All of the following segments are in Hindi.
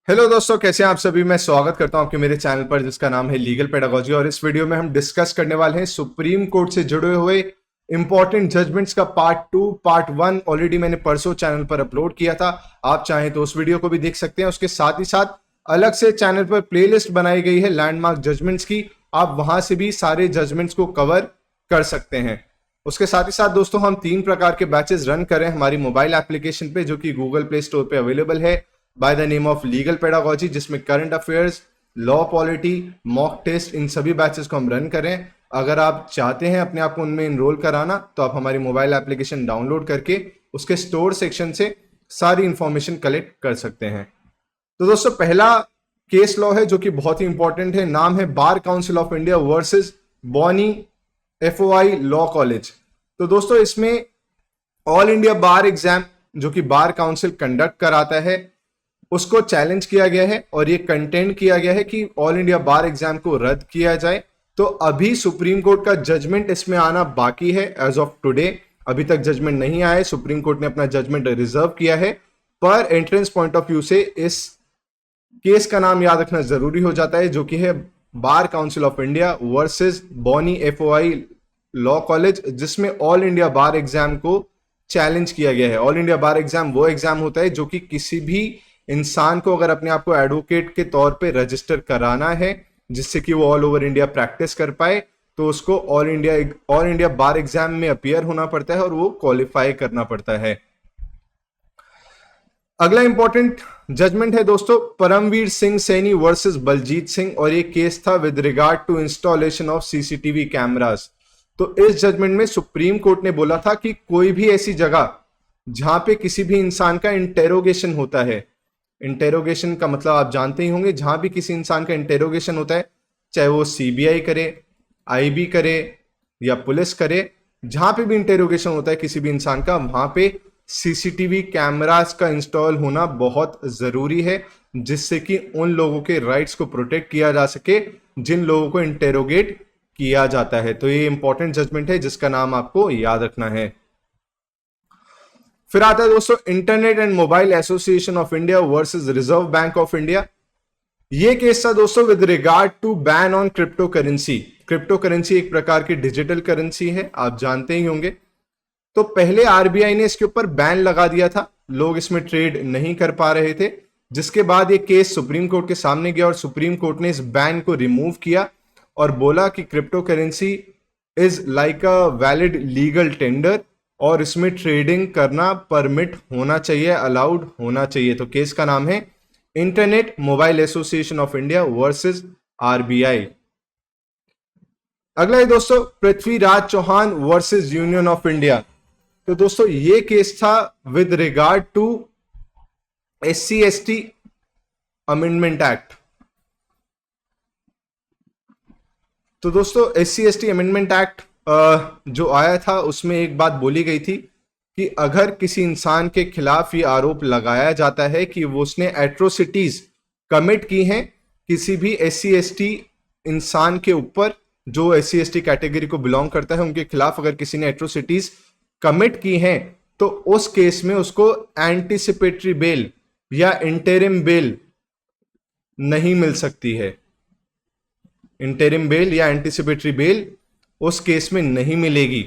हेलो दोस्तों, कैसे हैं आप सभी। मैं स्वागत करता हूं आपके मेरे चैनल पर जिसका नाम है लीगल पेडागोजी। और इस वीडियो में हम डिस्कस करने वाले हैं सुप्रीम कोर्ट से जुड़े हुए इंपॉर्टेंट जजमेंट्स का पार्ट 1 ऑलरेडी मैंने परसों चैनल पर अपलोड किया था। आप चाहें तो उस वीडियो को भी देख सकते हैं। उसके साथ ही साथ अलग से चैनल पर प्लेलिस्ट बनाई गई है लैंडमार्क जजमेंट्स की, आप वहां से भी सारे जजमेंट्स को कवर कर सकते हैं। उसके साथ ही साथ दोस्तों हम 3 प्रकार के बैचेस रन करें हमारी मोबाइल एप्लीकेशन पे, जो कि गूगल प्ले स्टोर पे अवेलेबल है by the name of legal pedagogy, जिसमें current affairs, law polity, mock test, इन सभी बैचेस को हम रन करें। अगर आप चाहते हैं अपने आप को उनमें इनरोल कराना तो आप हमारी मोबाइल एप्लीकेशन डाउनलोड करके उसके स्टोर सेक्शन से सारी इंफॉर्मेशन कलेक्ट कर सकते हैं। तो दोस्तों पहला केस लॉ है जो कि बहुत ही इंपॉर्टेंट है। नाम है Bar Council of India versus Bonnie FOI Law College. तो दोस्तों इसमें ऑल इंडिया बार एग्जाम जो कि बार काउंसिल कंडक्ट कराता है उसको चैलेंज किया गया है और ये कंटेंट किया गया है कि ऑल इंडिया बार एग्जाम को रद्द किया जाए। तो अभी सुप्रीम कोर्ट का जजमेंट इसमें आना बाकी है। एज ऑफ टुडे अभी तक जजमेंट नहीं आया है। सुप्रीम कोर्ट ने अपना जजमेंट रिजर्व किया है, पर एंट्रेंस पॉइंट ऑफ व्यू से इस केस का नाम याद रखना जरूरी हो जाता है, जो कि है Bar Council of India versus Bonnie FOI Law College, जिसमें ऑल इंडिया बार एग्जाम को चैलेंज किया गया है। ऑल इंडिया बार एग्जाम वो एग्जाम होता है जो कि किसी भी इंसान को अगर अपने आप को एडवोकेट के तौर पे रजिस्टर कराना है जिससे कि वो ऑल ओवर इंडिया प्रैक्टिस कर पाए, तो उसको ऑल इंडिया बार एग्जाम में अपीयर होना पड़ता है और वो क्वालिफाई करना पड़ता है। अगला इंपॉर्टेंट जजमेंट है दोस्तों परमवीर सिंह सैनी वर्सेस बलजीत सिंह, और ये केस था with regard to installation of CCTV cameras. तो इस जजमेंट में सुप्रीम कोर्ट ने बोला था कि कोई भी ऐसी जगह जहां पे किसी भी इंसान का इंटेरोगेशन होता है, इंटेरोगेशन का मतलब आप जानते ही होंगे, जहां भी किसी इंसान का इंटेरोगेशन होता है, चाहे वो सीबीआई करे, आईबी करे या पुलिस करे, जहां पे भी इंटेरोगेशन होता है किसी भी इंसान का, वहां पे सीसीटीवी कैमरास का इंस्टॉल होना बहुत जरूरी है, जिससे कि उन लोगों के राइट्स को प्रोटेक्ट किया जा सके जिन लोगों को इंटेरोगेट किया जाता है। तो ये इंपॉर्टेंट जजमेंट है जिसका नाम आपको याद रखना है। फिर आता है दोस्तों internet and mobile association of India versus reserve bank of India. ये केस था दोस्तों with regard to ban on crypto currency. Crypto currency एक प्रकार की डिजिटल करेंसी है, आप जानते ही होंगे। तो पहले आरबीआई ने इसके ऊपर बैन लगा दिया था, लोग इसमें ट्रेड नहीं कर पा रहे थे, जिसके बाद ये केस सुप्रीम कोर्ट के सामने गया और सुप्रीम कोर्ट ने इस बैन को रिमूव किया और बोला कि crypto currency is like a valid legal tender और इसमें ट्रेडिंग करना परमिट होना चाहिए, अलाउड होना चाहिए। तो केस का नाम है internet mobile association of India versus RBI. अगला है दोस्तों Prithviraj Chauhan versus union of India. तो दोस्तों ये केस था with regard to SC ST amendment act. तो दोस्तों एससी एसटी अमेंडमेंट एक्ट जो आया था उसमें एक बात बोली गई थी कि अगर किसी इंसान के खिलाफ ये आरोप लगाया जाता है कि वो उसने एट्रोसिटीज कमिट की हैं किसी भी एससी एसटी इंसान के ऊपर, जो एससी एसटी कैटेगरी को बिलोंग करता है, उनके खिलाफ अगर किसी ने एट्रोसिटीज कमिट की हैं, तो उस केस में उसको एंटीसिपेटरी बेल या इंटरिम बेल नहीं मिल सकती है। इंटरिम बेल या एंटीसिपेटरी बेल उस केस में नहीं मिलेगी।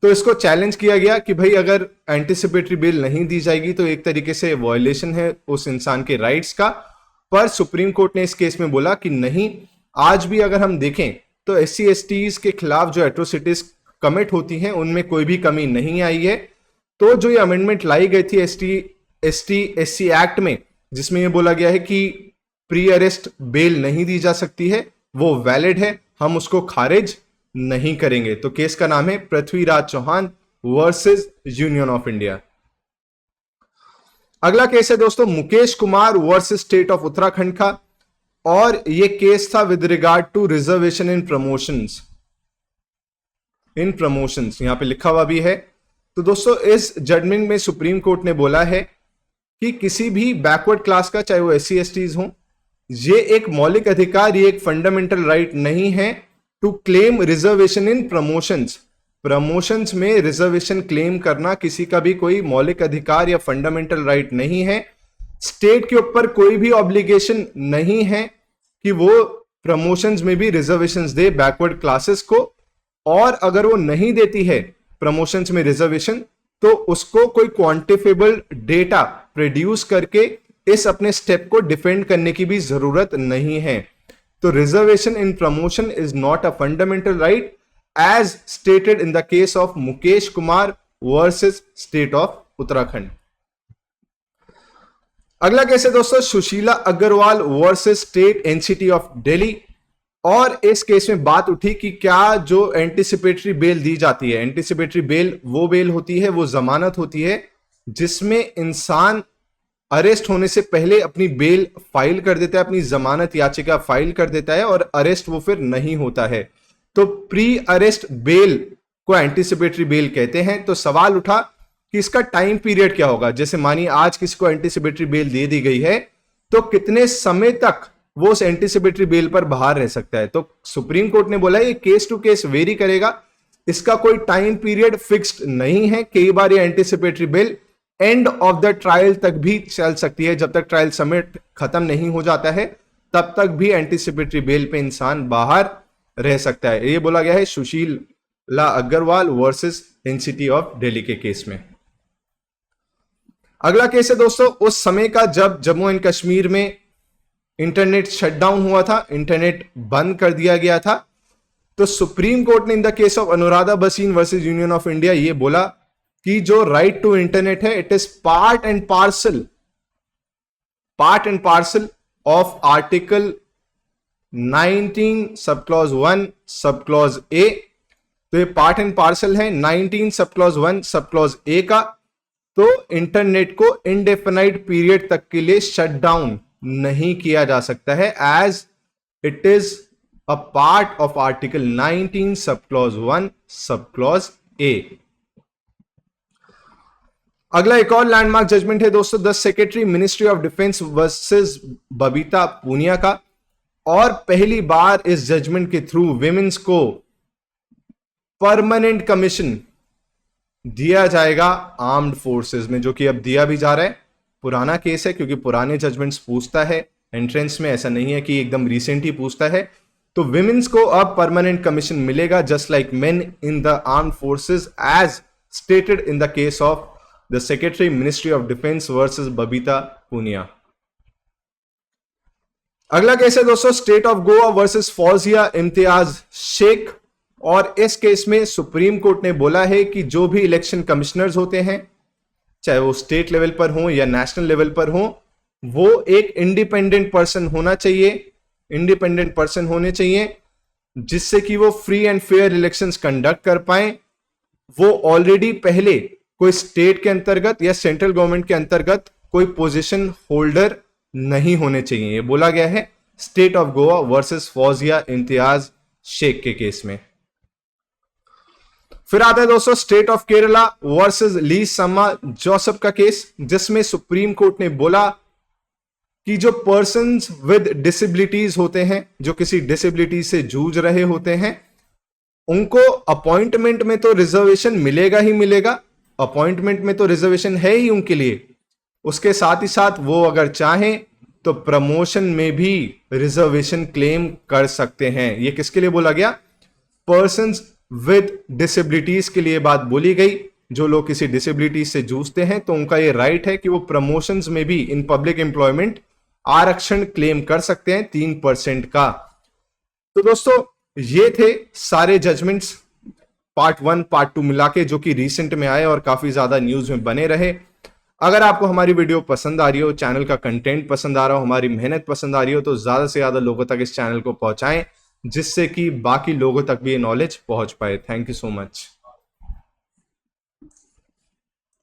तो इसको चैलेंज किया गया कि भाई अगर एंटीसिपेटरी बेल नहीं दी जाएगी तो एक तरीके से वायलेशन है उस इंसान के राइट्स का। पर सुप्रीम कोर्ट ने इस केस में बोला कि नहीं, आज भी अगर हम देखें तो एससी एसटीज के खिलाफ जो एट्रोसिटीज कमिट होती हैं उनमें कोई भी कमी नहीं आई है। तो जो ये अमेंडमेंट लाई गई थी एससी एक्ट में, जिसमें ये बोला गया है कि प्री अरेस्ट बेल नहीं दी जा सकती है, वो वैलिड है, हम उसको खारिज नहीं करेंगे। तो केस का नाम है Prithviraj Chauhan versus union of India. अगला केस है दोस्तों Mukesh Kumar versus state of Uttarakhand का, और यह केस था with regard to reservation in promotions. यहां पे लिखा हुआ भी है। तो दोस्तों इस जजमेंट में सुप्रीम कोर्ट ने बोला है कि किसी भी बैकवर्ड क्लास का, चाहे वो एससी एसटीज हो, ये एक मौलिक अधिकार, ये एक फंडामेंटल राइट नहीं है to claim reservation in promotions में रिजर्वेशन क्लेम करना किसी का भी कोई मौलिक अधिकार या फंडामेंटल राइट नहीं है, स्टेट के ऊपर कोई भी ऑब्लिगेशन नहीं है कि वो प्रमोशंस में भी रिजर्वेशंस दे बैकवर्ड क्लासेस को, और अगर वो नहीं देती है प्रमोशंस में रिजर्वेशन तो उसको कोई क्वांटिफेबल डेटा प्रोड्यूस करके इस अपने स्टेप को डिफेंड करने की भी जरूरत नहीं है। तो reservation in promotion is not a fundamental right as stated in the case of Mukesh Kumar versus state of Uttarakhand. अगला केस है दोस्तों Sushila Agarwal versus state NCT of Delhi. और इस केस में बात उठी कि क्या जो एंटीसिपेटरी बेल दी जाती है, एंटीसिपेटरी बेल वो बेल होती है, वो जमानत होती है जिसमें इंसान अरेस्ट होने से पहले अपनी बेल फाइल कर देता है, अपनी जमानत याचिका फाइल कर देता है और अरेस्ट वो फिर नहीं होता है। तो प्री अरेस्ट बेल को एंटीसिपेटरी बेल कहते हैं। तो सवाल उठा कि इसका टाइम पीरियड क्या होगा। जैसे मानिए आज किसी को एंटीसिपेटरी बेल दे दी गई है तो कितने समय तक वो उस एंटीसिपेटरी बेल पर बाहर रह सकता है। तो सुप्रीम कोर्ट ने बोला ये केस टू केस वेरी करेगा, इसका कोई टाइम पीरियड फिक्स्ड नहीं है। कई बार ये anticipatory bail end of the trial तक भी चल सकती है, जब तक ट्रायल समिट खत्म नहीं हो जाता है तब तक भी एंटीसिपेटरी बेल पे इंसान बाहर रह सकता है। ये बोला गया है Sushila Agarwal versus NCT of Delhi के केस में। अगला केस है दोस्तों उस समय का जब जम्मू एंड कश्मीर में इंटरनेट शटडाउन हुआ था, इंटरनेट बंद कर दिया गया था। तो सुप्रीम कोर्ट ने इन the case of Anuradha Bhasin versus union of India ये बोला कि जो राइट टू इंटरनेट है it is part and parcel of article 19 sub clause 1 sub clause A. तो ये पार्ट एंड पार्सल है 19 sub clause 1 sub clause A का। तो इंटरनेट को इंडेफिनाइट पीरियड तक के लिए शट डाउन नहीं किया जा सकता है as it is a part of article 19 sub clause 1 sub clause A. अगला एक और लैंडमार्क जजमेंट है दोस्तों the secretary ministry of defence versus Babita Puniya का। और पहली बार इस जजमेंट के थ्रू विमेंस को परमानेंट कमीशन दिया जाएगा आर्म्ड फोर्सेस में, जो कि अब दिया भी जा रहा है। पुराना केस है क्योंकि पुराने जजमेंट्स पूछता है एंट्रेंस में, ऐसा नहीं है कि एकदम रिसेंट ही पूछता है। तो विमेंस को अब परमानेंट कमीशन मिलेगा just like men in the armed forces as stated in the case of the secretary ministry of defence versus Babita Puniya. अगला केस है दोस्तों state of Goa versus Fauzia Imtiaz Shaikh. और इस केस में सुप्रीम कोर्ट ने बोला है कि जो भी इलेक्शन कमिश्नर्स होते हैं चाहे वो स्टेट लेवल पर हो या नेशनल लेवल पर हो, वो एक इंडिपेंडेंट पर्सन होना चाहिए, इंडिपेंडेंट पर्सन होने चाहिए जिससे कि वो free and fair elections conduct कर पाए। वो ऑलरेडी पहले कोई स्टेट के अंतर्गत या सेंट्रल गवर्नमेंट के अंतर्गत कोई पोजीशन होल्डर नहीं होने चाहिए। ये बोला गया है state of Goa versus Fauzia Imtiaz Shaikh के केस में। फिर आता है दोस्तों state of Kerala versus Leelamma Joseph का केस, जिसमें सुप्रीम कोर्ट ने बोला कि जो पर्सन्स विद डिसेबिलिटीज होते हैं, जो किसी डिसेबिलिटी से जूझ रहे होते हैं, उनको अपॉइंटमेंट में तो रिजर्वेशन मिलेगा ही मिलेगा, अपॉइंटमेंट में तो रिजर्वेशन है ही उनके लिए। उसके साथ ही साथ वो अगर चाहें तो प्रमोशन में भी रिजर्वेशन क्लेम कर सकते हैं। ये किसके लिए बोला गया? पर्सन्स विद डिसेबिलिटीज के लिए बात बोली गई। जो लोग किसी डिसेबिलिटी से जूझते हैं तो उनका ये राइट है कि वो प्रमोशंस में भी इन पब्लिक एम्प्लॉयमेंट आरक्षण क्लेम कर सकते हैं 3% का। तो दोस्तों ये थे सारे जजमेंट्स पार्ट 1 पार्ट 2 मिला के, जो कि रिसेंट में आए और काफी ज्यादा न्यूज में बने रहे। अगर आपको हमारी वीडियो पसंद आ रही हो, चैनल का कंटेंट पसंद आ रहा हो, हमारी मेहनत पसंद आ रही हो, तो ज्यादा से ज्यादा लोगों तक इस चैनल को पहुंचाएं जिससे कि बाकी लोगों तक भी ये नॉलेज पहुंच पाए। Thank you so much.